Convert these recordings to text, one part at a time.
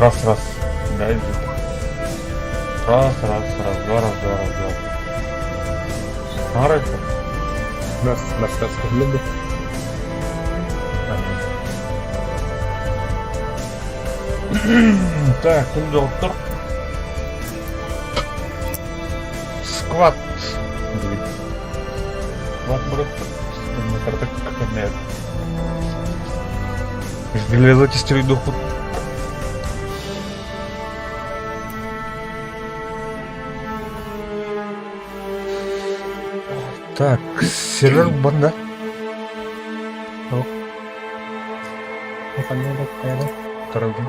Раз. Дай. Раз. Два раз. Нравится? Нәрсе көрмеді. Так, кім жоқ тұр? Скват. Скват бұрып. Картак кірмеді. Железо тестирует доход. Так, сервер банда. Қандай да қайда. Таралдым.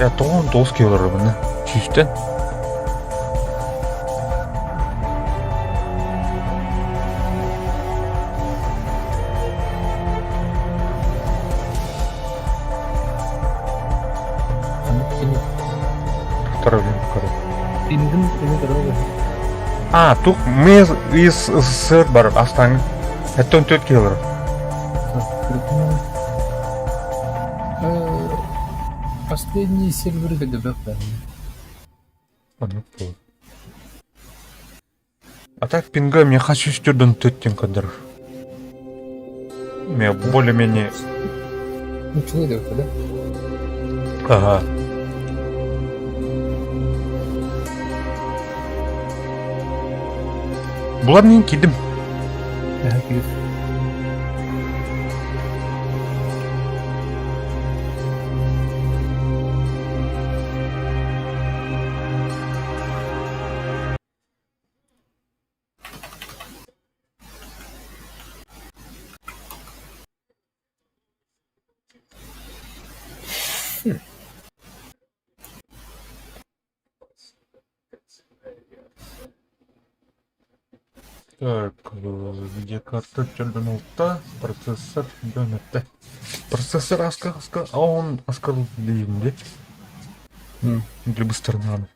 Я тоғын 9 килолар бұны. Чүйістен. Второй коры. Пингін тұрады. Тух мы из СССР бар Астан. Это 4 килолар. Последний сервер ГДБ. А так пинга мне хочу стюдент тетин кадр. Мне более-менее. Ну человек, да? Ага. Бұлармен кидім. Так, где карта черданулта, процессор донетте. Процессор аска, а он аскал длинный. Для быстрого.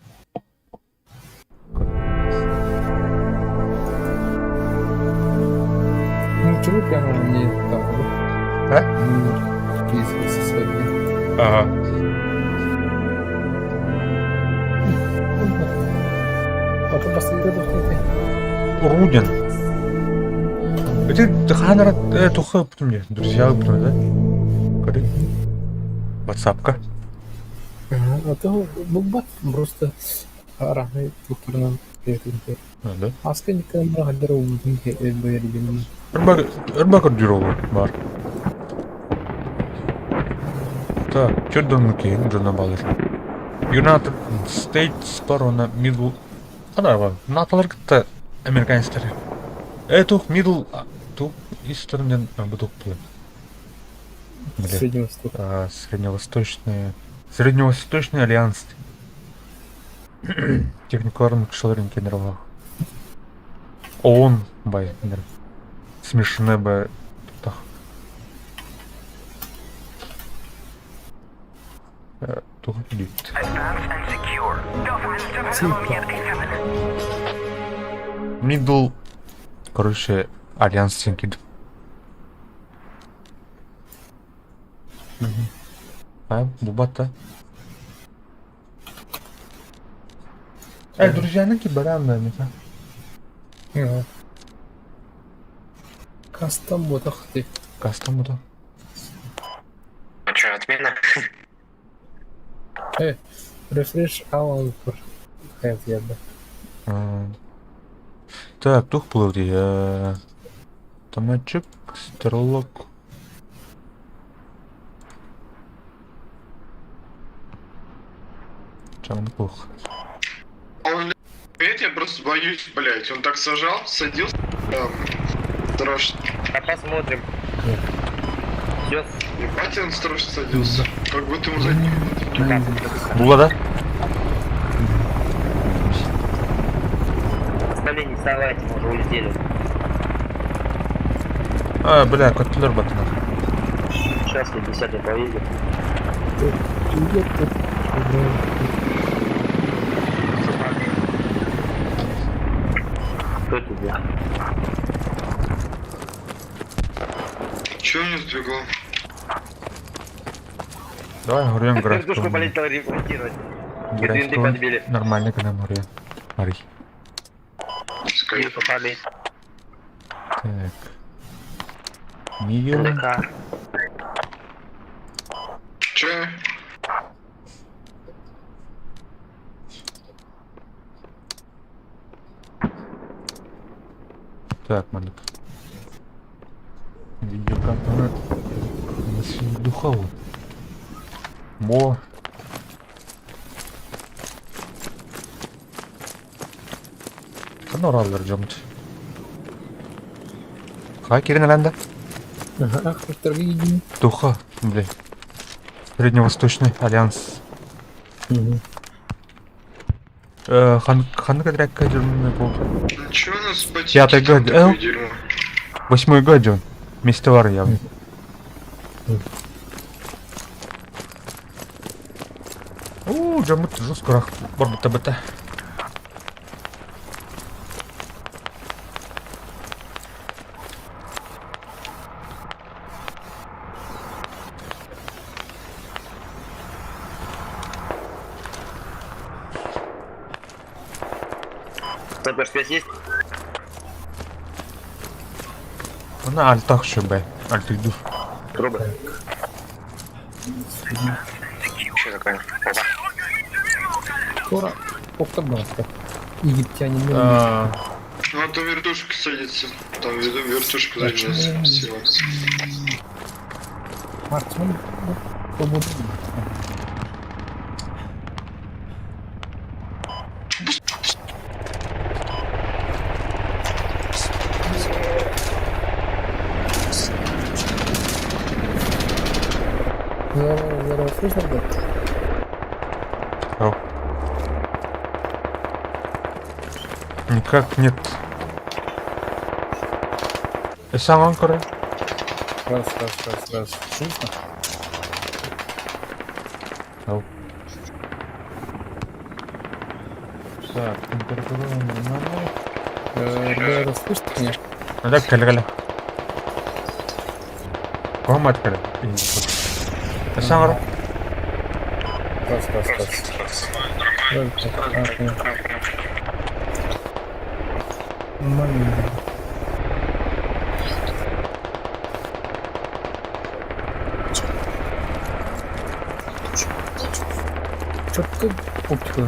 Ну чего прямо не так, да? Ага. Потом последовательно. Рудин. Это ханра тухо мне, друзья, да? Кады? WhatsApp-ка. А то бубат просто арахай туктурнан бердинде. Да? Асканика махадыру мунге бердинде. Эрбакыр жүрөбү бар. Так, чөдөн мукен жана балыр. United States барона middle. Ана бар. Наталаргытта американецтер. Тух middle тух истерден бутук план. Средневосточный альянс. Техникаларын кышыларын кендералга. ООН бай. Смешанный бы так. Тух идет. Middle, короче, альянс синкид. Бубата. Друзья, на кибарам, да, не. Кастом ботах ты. Кастом ботах. А чё, отмена? Рефреш аул for have ядда. Так, тух плывди. Томачек, стрелок. Чем плохо? Я просто боюсь, блять, он так сажал, садился, страшно. А посмотрим. Все, Ебать, он строже садился. Как будто ему задний. Була, да? остальные не вставайте, мы уже улетели. А, бля, котлер батонов. Сейчас мы 10-й поедем. Кто тебе? Чего не сдвигал? Давай, горем Душку график. полетел ремонтировать. График подбили. нормально, когда море. Мари. Скайп. Попали. Так. Мигел. ДК. Че? Так, малек. Видеоконтент. Насильник духовой. Мо. Qanday orollar jo'mchi? Qay kelinalanda? Авторы едины. Духа, блин. Средневосточный альянс. Қандай трекка жүрмін болды? Ну чё у нас ботинки? Пятый там год, такое дерьмо? 8-й год жон. Вместе бар явно. Жамыт жесткорақ бар быта-быта. Сапер связь есть? Ана альтақ шы бәй. Альтыйду. Трубы. Что такое? Скоро Октобанка. Египтяне мирные. Ну а то вертушка садится. Там виду вертушка заряжается. Всего. Мартин. Свободно. Здорово, слышно, да? Ау. Никак нет. Сам коры. Раз. Слышно? Ау. Так, температура нормальная. Да, слышно меня? Надо каль-каль. Комат каль. Сам коры. Раз. Нормально. Что-то оптика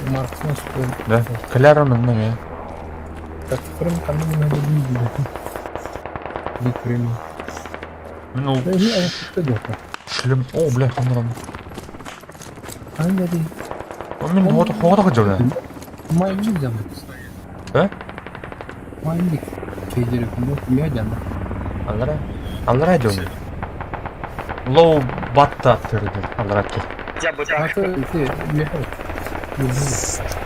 Марк нас Да, калярон на меня. так прям там не надо видеть. Бить время. Ну, Да не, а что делать? шлем. О, бля, хамрам. А не надо. Мен хоғатаға жүрді. Майник замок. Ә? Майник. Кейдері күнде миядяны. Аллара жүрді. Лоу батта түрді. Аллара түр. Хотя бы А так. то ты ехал.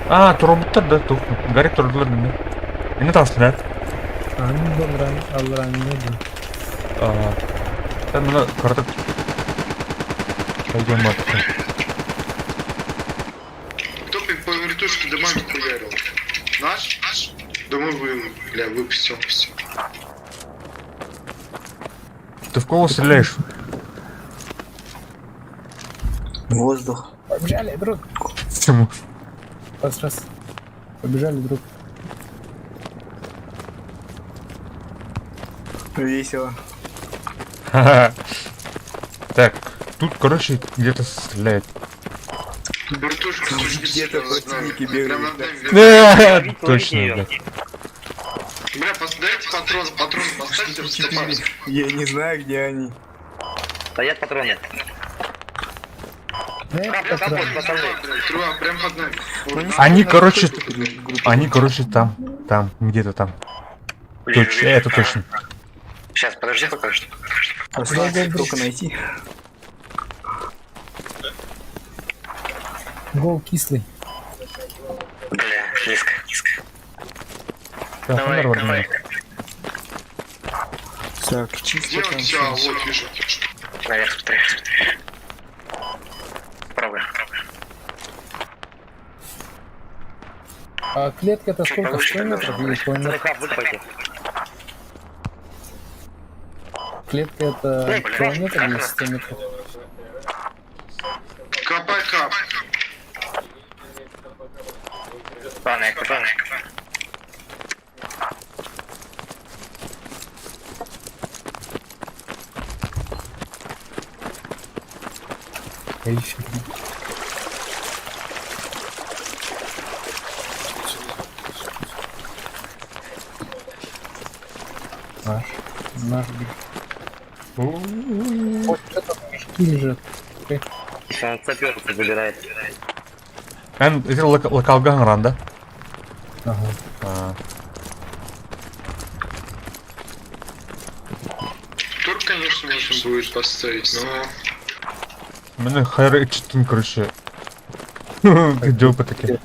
А, тұрып тұрды. Гарик тұрдылар мені. Мені тасылады. А не добра, Аллара не надо. Sen bunu kırdık. Пойдем отсюда. Кто по вертушке домами хуярил? Наш? Да мы бля, выпустил. Ты в кого стреляешь? Воздух. Побежали, друг. Почему? Раз. Побежали, друг. Весело. Так, тут, короче, где-то стреляет. Вертушка Где-то противники бегают, Прям над да. нами вертушка. Точно, блядь. Бля, дайте патрон поставьте в стопарь. Я не знаю, где они. Стоят патроны. Труа, прям под нами. Вот. Они, короче, там, где-то там. Точно, это точно. Сейчас, подожди пока что. Осталось только найти. Гол кислый. Бля, низко. Так, Давай, нормально. давай. Так, Где чисто он там тебя? всё. Вот, вижу. Наверх, смотри. Пробуй. А клетка это сколько? Повыше 100 метров или километр? Захап, выкопайте. Клетка это километр или 100 метров? Копай хаб. Ладно, я копаю. Я еще. Наш вот что-то в мешки лежит. Он сапер забирает. Это локалга гран, да? Ага. А, Тур, конечно, можно будет поставить, но... у мене хайр читин, короче. Джопы такі.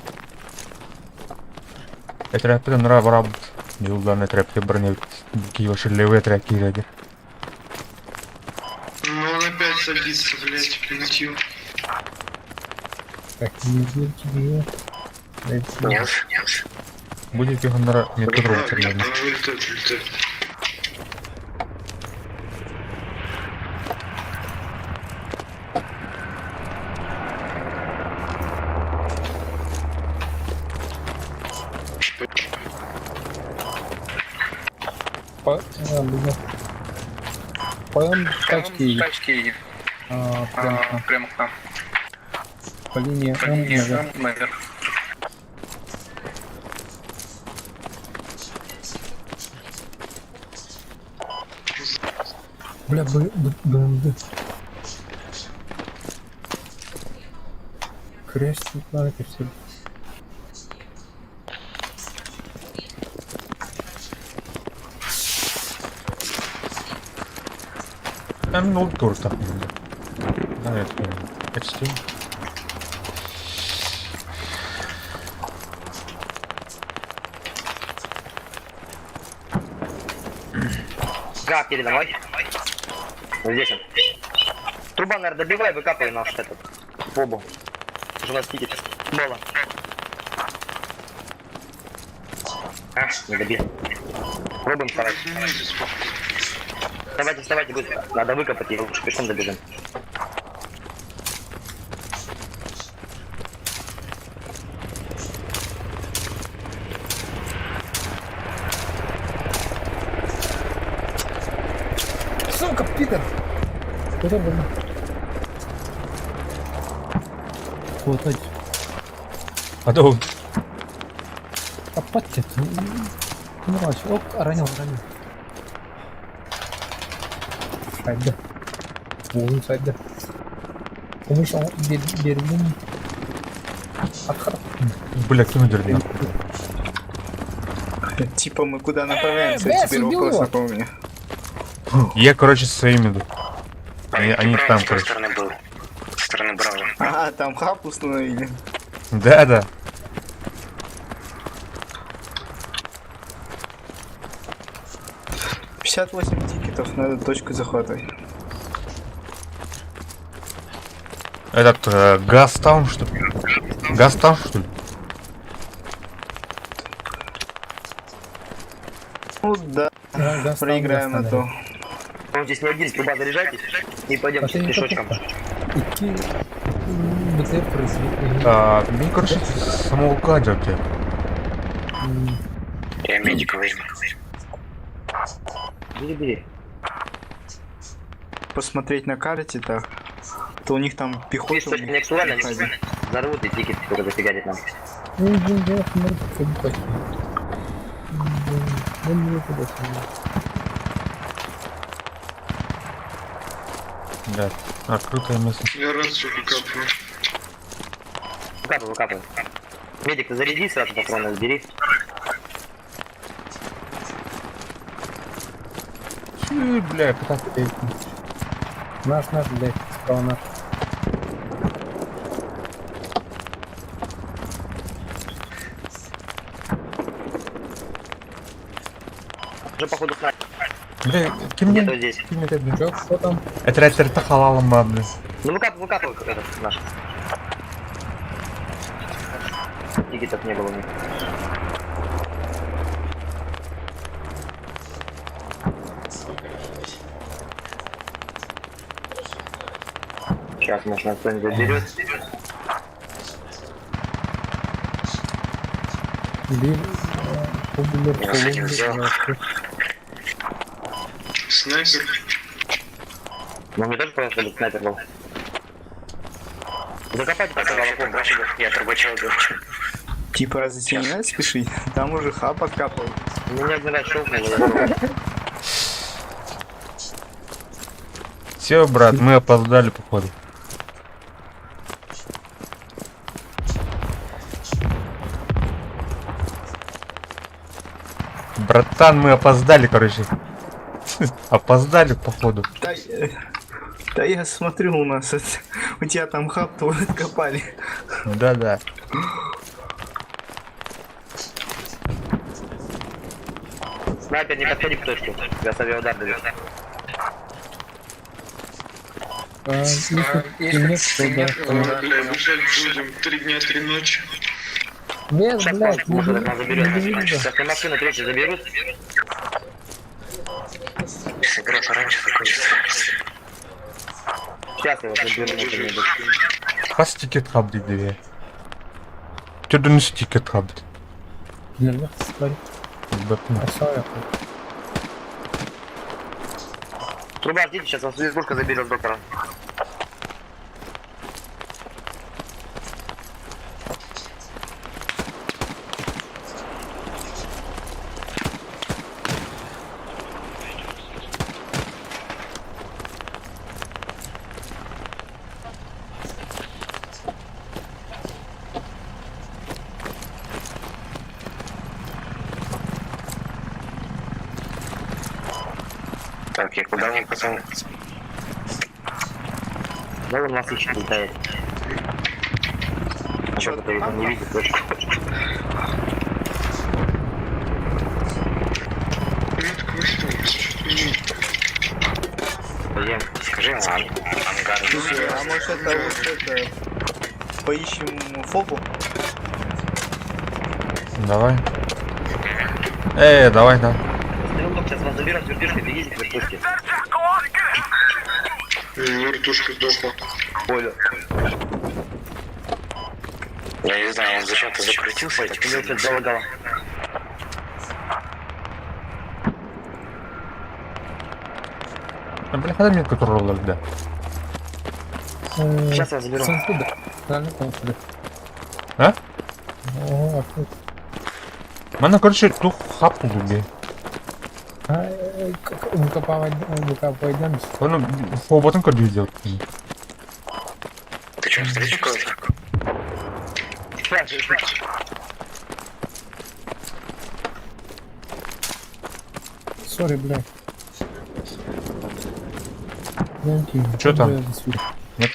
Etrafta nara varab. Yoldan etrafta броня. Киева шелевые траки ради. Ну, он опять садится, блядь, примитив. Так, не тебе. Нет. Будет його нара не Да, трогать, нет, наверное. он улетает. Поем тачки Тачки прям прямо к нам. по линии М, наверх. Наверх. Бля, БМД. Кряж Светланки, все. Там ну тур так. Давай это почти. Гап передо мной. Вот здесь он. Труба, наверное, добивай, выкапывай наш этот. Бобу. Что у нас тикет? Бола. А, не добил. Пробуем вставать. Вставайте, быстро. Надо выкопать, и лучше пешком добежим. Сука, пидор! Куда был? Вот эти. А то Копать это. Мразь. Оп, ранил. Сайда. Ой, сайда. Помнишь, он берегом. Отхар. бля, кину дерни. Типа мы куда направляемся? Бэс, Теперь убил вопрос его. напомни. Я, короче, со своими иду. Они там, короче. стороны был. Со стороны Браво. А, там хаб установили. Да. 58 тикетов, надо точку захватывать. Этот Гастаун, что ли? Гастаун, что ли? Ну да, проиграем на то. Он здесь не один, труба заряжайтесь и пойдем Пошли, пешочком. Идти. БТФ произвели. Ну, короче, самого тебя. Я медика возьму. Бери. Посмотреть на карте так, то у них там пехота. Видишь, точка не актуальна, взорвут и тикет только зафигарит нам. Да, открытое место. Я рад, что выкапываю. Выкапывай. Медик, ты заряди сразу патроны, сбери. Бля, как Наш, блядь, справа наш. Уже походу снайпер. Бля, кем Где-то мне? здесь. Кем мне это, Чё, кто там? Это рецепт халалом, блин. Ну выкапывай этот наш. Тикетов не было у них. Сейчас, может, нас кто-нибудь заберет. Снайпер. Ну, мне тоже просто был снайпер был. Закопайте пока голову, больше я Трубачева говорю. Типа, за тебя не надо спешить? Там уже хаб откапал. Меня один раз щелкнуло. Все, брат, мы опоздали, походу. Братан, мы опоздали, короче. Опоздали, походу. Да я смотрю, у нас у тебя там хаб твой откопали. Да-да. Снайпер, не подходи к точке. Я с авиаудар даю. Если нет, то да. Бля, бежать будем 3 дня, 3 ночи. Нет, Сейчас блядь, не может нас заберет. видно. Сейчас на машину третью заберут. Игра пораньше закончится. Сейчас я его заберу на что-нибудь. Kas ticket хабди диye. Çödünüz ticket хабди. Нельзя спать. Bakın. Aşağıya. Труба, ждите, сейчас вас избушка заберет доктора. Так, я куда мне пацаны? Да, он нас ищет, летает. Чё ты его не видит точку? Пойдем. Скажи ему ангар. Слушай, а может это вот это... Поищем фобу? Давай. Давай, да. Стрелок сейчас вас заберет, вертушкой, бегите к вертушке. Вертушка сдохла. Понял. Я не знаю, он зачем-то закрутился. Ой, у него что-то залагало. Бля, когда мне контроллер, да? Сейчас я заберу. Sen şurada. Sen ne konuşuyorsun? А? Oo, akıl. Мене, короче, ту хапу люблю. Выкапывать дамись. Воно фоботом кодю делать. Ты что, встречу кого-то? Сори, блядь. Ленки. Чё там? Нет?